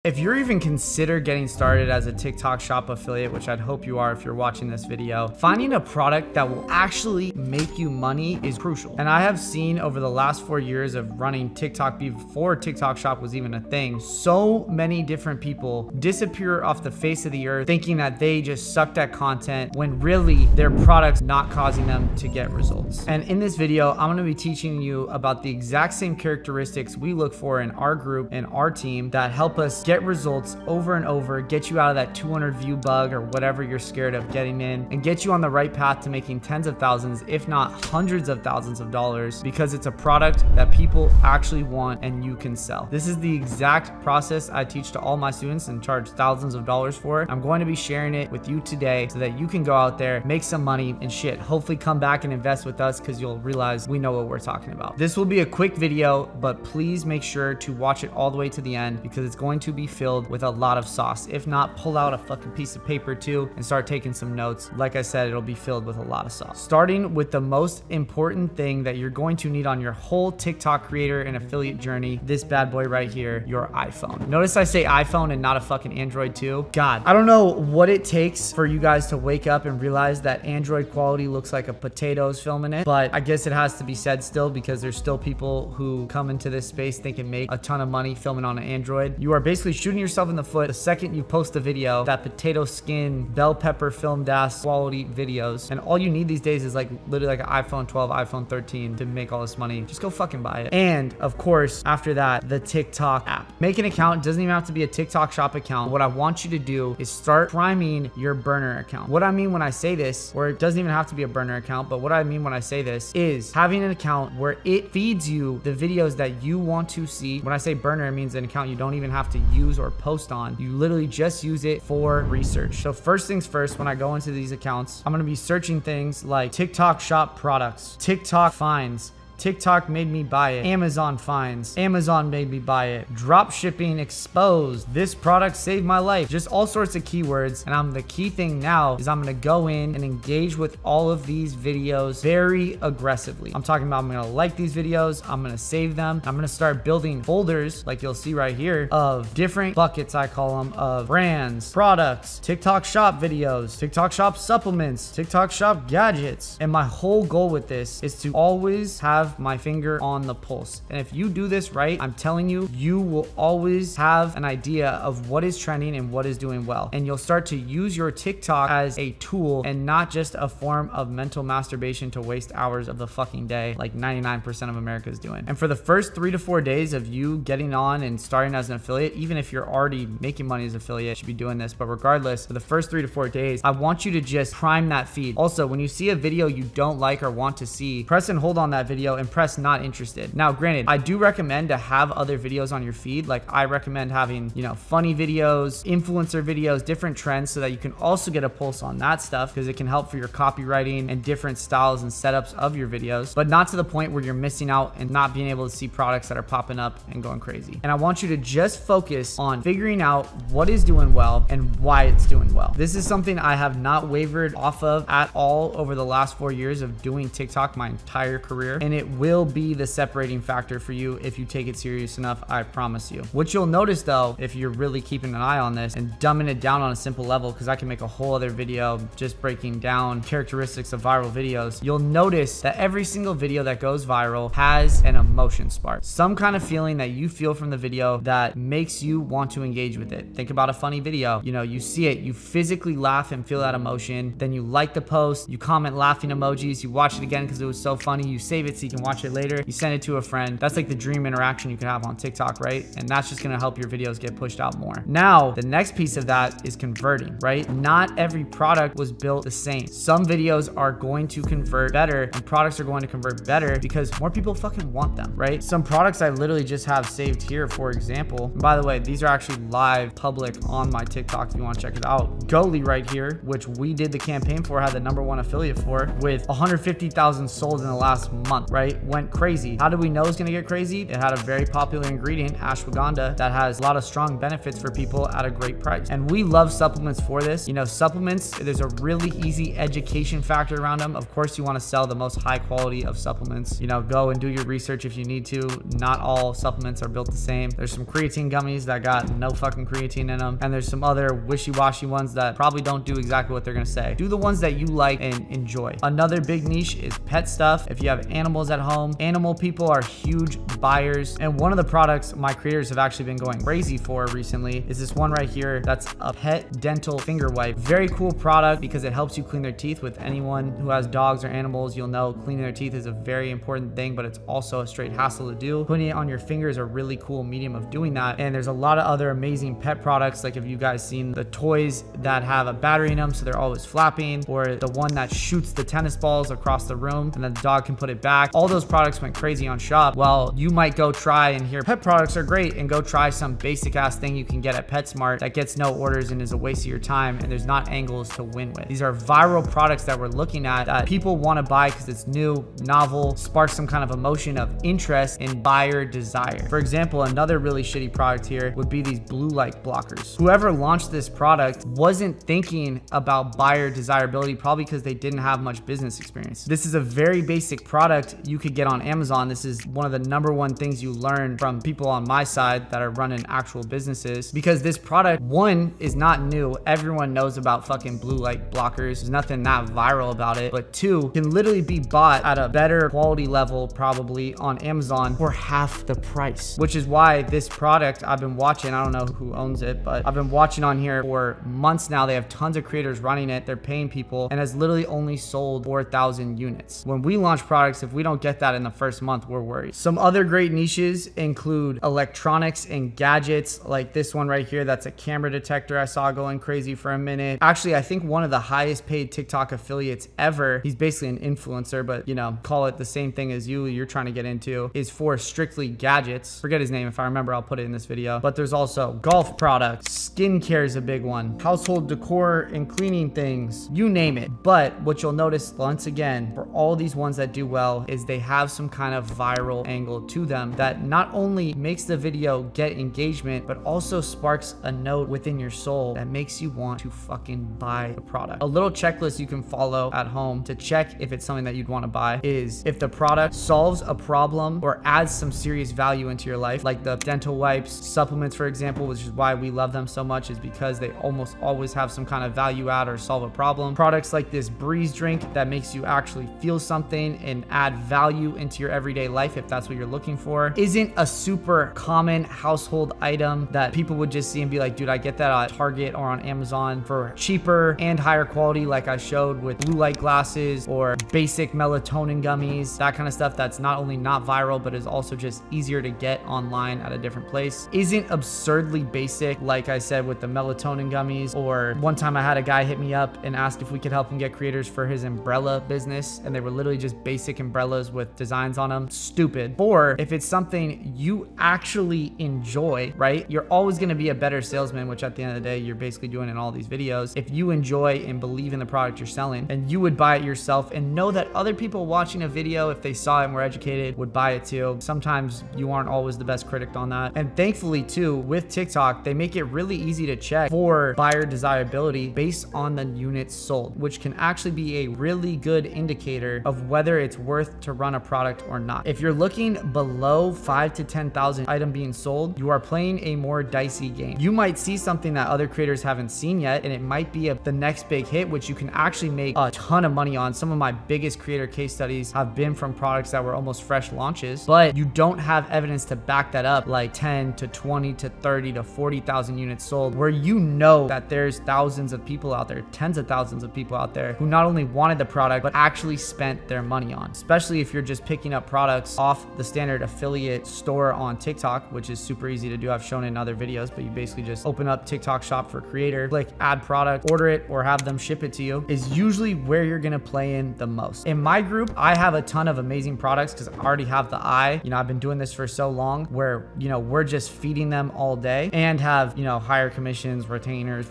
If you're even consider getting started as a TikTok Shop affiliate, which I'd hope you are if you're watching this video, finding a product that will actually make you money is crucial. And I have seen over the last 4 years of running TikTok before TikTok Shop was even a thing, so many different people disappear off the face of the earth thinking that they just sucked at content when really their product's not causing them to get results. And in this video, I'm gonna be teaching you about the exact same characteristics we look for in our group and our team that help us get results over and over, get you out of that 200 view bug or whatever you're scared of getting in, and get you on the right path to making tens of thousands, if not hundreds of thousands of dollars, because it's a product that people actually want and you can sell. This is the exact process I teach to all my students and charge thousands of dollars for. I'm going to be sharing it with you today so that you can go out there, make some money and shit. Hopefully come back and invest with us because you'll realize we know what we're talking about. This will be a quick video, but please make sure to watch it all the way to the end because it's going to be filled with a lot of sauce. If not, pull out a fucking piece of paper too and start taking some notes. Like I said, it'll be filled with a lot of sauce. Starting with the most important thing that you're going to need on your whole TikTok creator and affiliate journey, this bad boy right here, your iPhone. Notice I say iPhone and not a fucking Android too. God, I don't know what it takes for you guys to wake up and realize that Android quality looks like a potato's filming it, but I guess it has to be said still because there's still people who come into this space thinking make a ton of money filming on an Android. You are basically shooting yourself in the foot the second you post a video, that potato skin, bell pepper filmed ass quality videos. And all you need these days is like literally like an iPhone 12, iPhone 13 to make all this money. Just go fucking buy it. And of course, after that, the TikTok app. Make an account. Doesn't even have to be a TikTok Shop account. What I want you to do is start priming your burner account. What I mean when I say this, or it doesn't even have to be a burner account, but what I mean when I say this is having an account where it feeds you the videos that you want to see. When I say burner, it means an account you don't even have to use or post on. You literally just use it for research. So first things first, when I go into these accounts, I'm going to be searching things like TikTok Shop products, TikTok finds, TikTok made me buy it, Amazon finds, Amazon made me buy it, drop shipping exposed, this product saved my life, just all sorts of keywords. And the key thing now is I'm gonna go in and engage with all of these videos very aggressively. I'm talking about I'm gonna like these videos, I'm gonna save them, I'm gonna start building folders like you'll see right here of different buckets, I call them, of brands, products, TikTok Shop videos, TikTok Shop supplements, TikTok Shop gadgets. And my whole goal with this is to always have my finger on the pulse. And if you do this right, I'm telling you, you will always have an idea of what is trending and what is doing well. And you'll start to use your TikTok as a tool and not just a form of mental masturbation to waste hours of the fucking day like 99% of America is doing. And for the first 3 to 4 days of you getting on and starting as an affiliate, even if you're already making money as an affiliate, you should be doing this. But regardless, for the first 3 to 4 days, I want you to just prime that feed. Also, when you see a video you don't like or want to see, press and hold on that video and press not interested. Now, granted, I do recommend to have other videos on your feed. Like I recommend having, you know, funny videos, influencer videos, different trends so that you can also get a pulse on that stuff because it can help for your copywriting and different styles and setups of your videos, but not to the point where you're missing out and not being able to see products that are popping up and going crazy. And I want you to just focus on figuring out what is doing well and why it's doing well. This is something I have not wavered off of at all over the last 4 years of doing TikTok my entire career. And it will be the separating factor for you if you take it serious enough, I promise you. What you'll notice though, if you're really keeping an eye on this and dumbing it down on a simple level, because I can make a whole other video just breaking down characteristics of viral videos, you'll notice that every single video that goes viral has an emotion spark. Some kind of feeling that you feel from the video that makes you want to engage with it. Think about a funny video. You know, you see it, you physically laugh and feel that emotion. Then you like the post, you comment laughing emojis, you watch it again because it was so funny, you save it so you can watch it later, you send it to a friend. That's like the dream interaction you can have on TikTok, right? And that's just gonna help your videos get pushed out more. Now, the next piece of that is converting, right? Not every product was built the same. Some videos are going to convert better and products are going to convert better because more people fucking want them, right? Some products I literally just have saved here, for example. And by the way, these are actually live public on my TikTok if you want to check it out. Goalie right here, which we did the campaign for, had the #1 affiliate for with 150,000 sold in the last month, right? right, went crazy. How did we know it was gonna get crazy? It had a very popular ingredient, ashwagandha, that has a lot of strong benefits for people at a great price. And we love supplements for this. You know, supplements, there's a really easy education factor around them. Of course, you wanna sell the most high quality of supplements. You know, go and do your research if you need to. Not all supplements are built the same. There's some creatine gummies that got no fucking creatine in them. And there's some other wishy-washy ones that probably don't do exactly what they're gonna say. Do the ones that you like and enjoy. Another big niche is pet stuff. If you have animals at home, animal people are huge buyers. And one of the products my creators have actually been going crazy for recently is this one right here. That's a pet dental finger wipe. Very cool product because it helps you clean their teeth. With anyone who has dogs or animals, you'll know cleaning their teeth is a very important thing, but it's also a straight hassle to do. Putting it on your fingers is a really cool medium of doing that. And there's a lot of other amazing pet products. Like if you guys seen the toys that have a battery in them, so they're always flapping, or the one that shoots the tennis balls across the room and then the dog can put it back. All those products went crazy on Shop. Well, you might go try and hear pet products are great and go try some basic ass thing you can get at PetSmart that gets no orders and is a waste of your time, and there's not angles to win with. These are viral products that we're looking at that people want to buy because it's new, novel, sparks some kind of emotion of interest and buyer desire. For example, another really shitty product here would be these blue light blockers. Whoever launched this product wasn't thinking about buyer desirability, probably because they didn't have much business experience. This is a very basic product you could get on Amazon. This is one of the #1 things you learn from people on my side that are running actual businesses, because this product, one, is not new. Everyone knows about fucking blue light blockers. There's nothing that viral about it. But two, can literally be bought at a better quality level probably on Amazon for half the price, which is why this product I've been watching, I don't know who owns it, but I've been watching on here for months now. They have tons of creators running it. They're paying people and has literally only sold 4,000 units. When we launch products, if we don't get that in the first month, we're worried. Some other great niches include electronics and gadgets, like this one right here. That's a camera detector I saw going crazy for a minute. Actually, I think one of the highest paid TikTok affiliates ever, he's basically an influencer, but you know, call it the same thing as you're trying to get into, is for strictly gadgets. Forget his name. If I remember, I'll put it in this video. But there's also golf products. Skincare is a big one. Household decor and cleaning things. You name it. But what you'll notice once again, for all these ones that do well, is they have some kind of viral angle to them that not only makes the video get engagement, but also sparks a note within your soul that makes you want to fucking buy the product. A little checklist you can follow at home to check if it's something that you'd want to buy is if the product solves a problem or adds some serious value into your life, like the dental wipes, supplements, for example, which is why we love them so much, is because they almost always have some kind of value add or solve a problem. Products like this Breeze drink that makes you actually feel something and add value into your everyday life, if that's what you're looking for, isn't a super common household item that people would just see and be like, dude, I get that at Target or on Amazon for cheaper and higher quality, like I showed with blue light glasses or basic melatonin gummies, that kind of stuff that's not only not viral, but is also just easier to get online at a different place. Isn't absurdly basic, like I said, with the melatonin gummies. Or one time I had a guy hit me up and asked if we could help him get creators for his umbrella business, and they were literally just basic umbrellas with designs on them. Stupid. Or if it's something you actually enjoy, right? You're always going to be a better salesman, which at the end of the day, you're basically doing in all these videos. If you enjoy and believe in the product you're selling, and you would buy it yourself and know that other people watching a video, if they saw it and were educated, would buy it too. Sometimes you aren't always the best critic on that. And thankfully too, with TikTok, they make it really easy to check for buyer desirability based on the units sold, which can actually be a really good indicator of whether it's worth to run a product or not. If you're looking below 5 to 10,000 item being sold, you are playing a more dicey game. You might see something that other creators haven't seen yet, and it might be the next big hit, which you can actually make a ton of money on. Some of my biggest creator case studies have been from products that were almost fresh launches, but you don't have evidence to back that up, like 10 to 20 to 30 to 40,000 units sold, where you know that there's thousands of people out there, tens of thousands of people out there who not only wanted the product, but actually spent their money on. Especially if you're just picking up products off the standard affiliate store on TikTok, which is super easy to do. I've shown it in other videos, but you basically just open up TikTok shop for creator, click add product, order it, or have them ship it to you, is usually where you're gonna play in the most. In my group, I have a ton of amazing products because I already have the eye. You know, I've been doing this for so long where, you know, we're just feeding them all day and have, you know, higher commissions, retainers.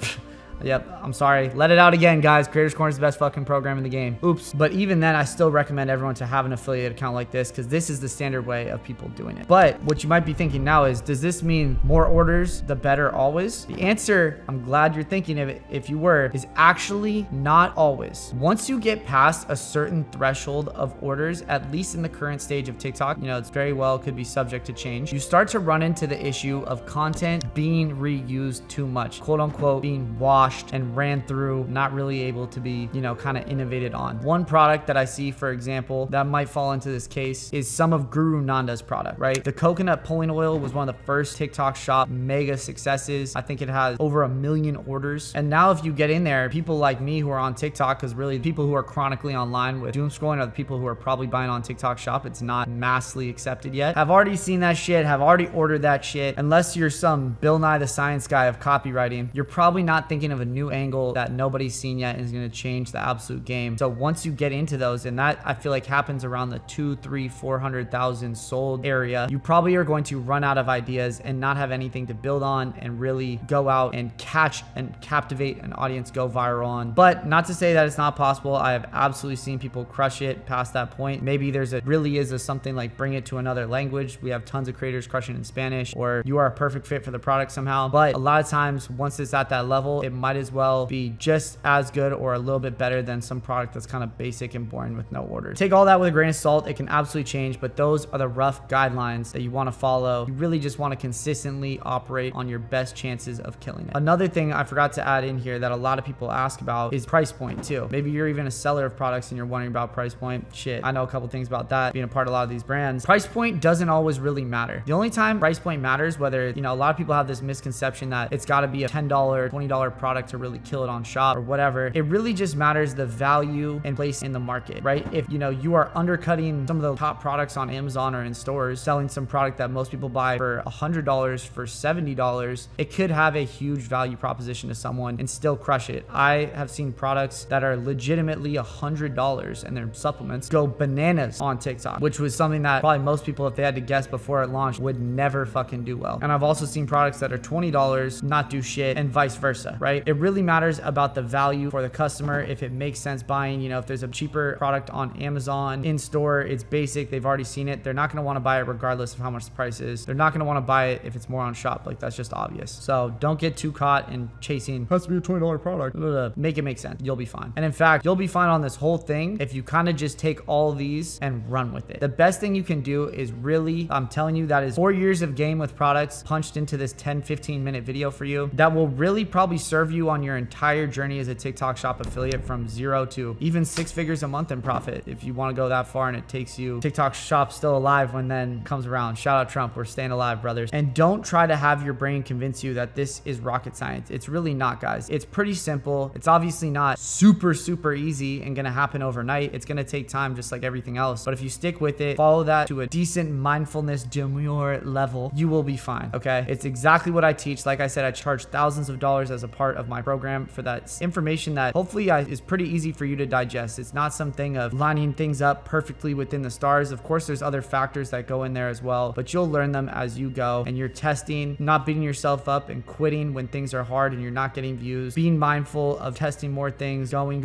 Yep, I'm sorry. Let it out again, guys. Creators Corner is the best fucking program in the game. Oops. But even then, I still recommend everyone to have an affiliate account like this because this is the standard way of people doing it. But what you might be thinking now is, does this mean more orders, the better always? The answer, I'm glad you're thinking of it if you were, is actually not always. Once you get past a certain threshold of orders, at least in the current stage of TikTok, you know, it's very well could be subject to change. You start to run into the issue of content being reused too much, quote unquote, being washed and ran through, not really able to be, you know, kind of innovated on. One product that I see, for example, that might fall into this case is some of Guru Nanda's product, right? The coconut pulling oil was one of the first TikTok shop mega successes. I think it has over 1 million orders. And now if you get in there, people like me who are on TikTok, because really people who are chronically online with doom scrolling are the people who are probably buying on TikTok shop. It's not massively accepted yet. Have already seen that shit, have already ordered that shit. Unless you're some Bill Nye the Science Guy of copywriting, you're probably not thinking of a new angle that nobody's seen yet and is going to change the absolute game. So once you get into those, and that I feel like happens around the 200,000, 300,000, 400,000 sold area, you probably are going to run out of ideas and not have anything to build on and really go out and catch and captivate an audience, go viral on. But not to say that it's not possible. I have absolutely seen people crush it past that point. Maybe there's something like bring it to another language. We have tons of creators crushing in Spanish, or you are a perfect fit for the product somehow. But a lot of times once it's at that level, it might as well be just as good or a little bit better than some product that's kind of basic and boring with no orders. Take all that with a grain of salt. It can absolutely change, but those are the rough guidelines that you want to follow. You really just want to consistently operate on your best chances of killing it. Another thing I forgot to add in here that a lot of people ask about is price point too. Maybe you're even a seller of products and you're wondering about price point. Shit, I know a couple things about that, being a part of a lot of these brands. Price point doesn't always really matter. The only time price point matters, whether, you know, a lot of people have this misconception that it's got to be a $10, $20 product to really kill it on shop or whatever. It really just matters the value and place in the market, right? If, you know, you are undercutting some of the top products on Amazon or in stores, selling some product that most people buy for $100 for $70, it could have a huge value proposition to someone and still crush it. I have seen products that are legitimately $100 and their supplements go bananas on TikTok, which was something that probably most people, if they had to guess before it launched, would never fucking do well. And I've also seen products that are $20 not do shit and vice versa, right? It really matters about the value for the customer. If it makes sense buying, you know, if there's a cheaper product on Amazon in store, it's basic, they've already seen it, they're not going to want to buy it regardless of how much the price is. They're not going to want to buy it if it's more on shop. Like, that's just obvious. So don't get too caught in chasing, has to be a $20 product. Make it make sense. You'll be fine. And in fact, you'll be fine on this whole thing if you kind of just take all these and run with it. The best thing you can do is really, I'm telling you, that is 4 years of game with products punched into this 10-15 minute video for you that will really probably serve you on your entire journey as a TikTok shop affiliate from 0 to even 6 figures a month in profit if you want to go that far and it takes you. TikTok shop still alive when then comes around. Shout out Trump, we're staying alive, brothers. And don't try to have your brain convince you that this is rocket science. It's really not, guys. It's pretty simple. It's obviously not super easy and gonna happen overnight. It's gonna take time just like everything else. But if you stick with it, follow that to a decent mindfulness demure level, you will be fine, okay? It's exactly what I teach. Like I said, I charge thousands of dollars as a part of my program for that information that hopefully is pretty easy for you to digest. It's not something of lining things up perfectly within the stars. Of course, there's other factors that go in there as well, but you'll learn them as you go, and you're testing, not beating yourself up and quitting when things are hard and you're not getting views, being mindful of testing more things, going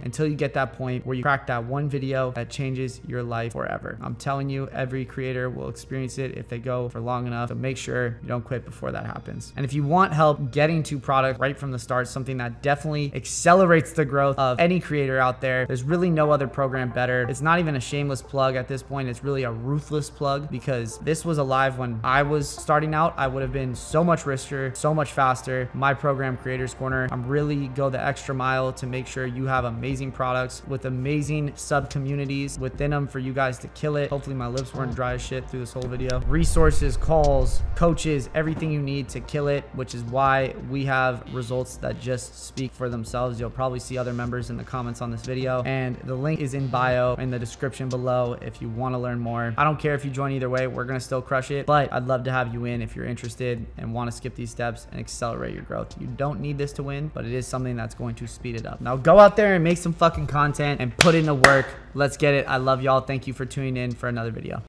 until you get that point where you crack that one video that changes your life forever. I'm telling you, every creator will experience it if they go for long enough, so make sure you don't quit before that happens. And if you want help getting to product right from the start, something that definitely accelerates the growth of any creator out there, there's really no other program better. It's not even a shameless plug at this point. It's really a ruthless plug, because this was alive when I was starting out. I would have been so much riskier, so much faster. My program, Creators Corner, I'm really go the extra mile to make sure you have amazing products with amazing sub communities within them for you guys to kill it. Hopefully my lips weren't dry as shit through this whole video. Resources, calls, coaches, everything you need to kill it, which is why we have results that just speak for themselves. You'll probably see other members in the comments on this video, and the link is in bio in the description below if you want to learn more. I don't care if you join either way, we're gonna still crush it, but I'd love to have you in if you're interested and want to skip these steps and accelerate your growth. You don't need this to win, but it is something that's going to speed it up. Now go out there and make some fucking content and put in the work. Let's get it. I love y'all. Thank you for tuning in for another video.